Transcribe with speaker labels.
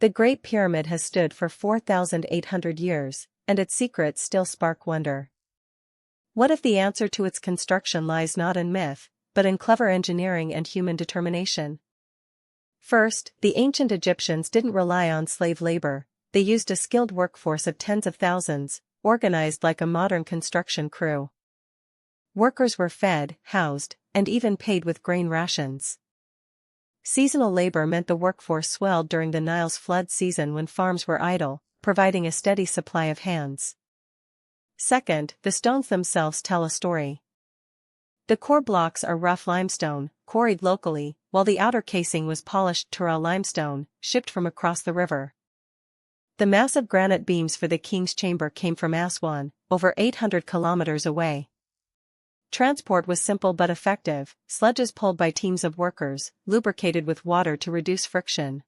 Speaker 1: The Great Pyramid has stood for 4,800 years, and its secrets still spark wonder. What if the answer to its construction lies not in myth, but in clever engineering and human determination? First, the ancient Egyptians didn't rely on slave labor. They used a skilled workforce of tens of thousands, organized like a modern construction crew. Workers were fed, housed, and even paid with grain rations. Seasonal labor meant the workforce swelled during the Nile's flood season when farms were idle, providing a steady supply of hands. Second, the stones themselves tell a story. The core blocks are rough limestone, quarried locally, while the outer casing was polished Tura limestone, shipped from across the river. The massive granite beams for the king's chamber came from Aswan, over 800 kilometers away. Transport was simple but effective, sledges pulled by teams of workers, lubricated with water to reduce friction.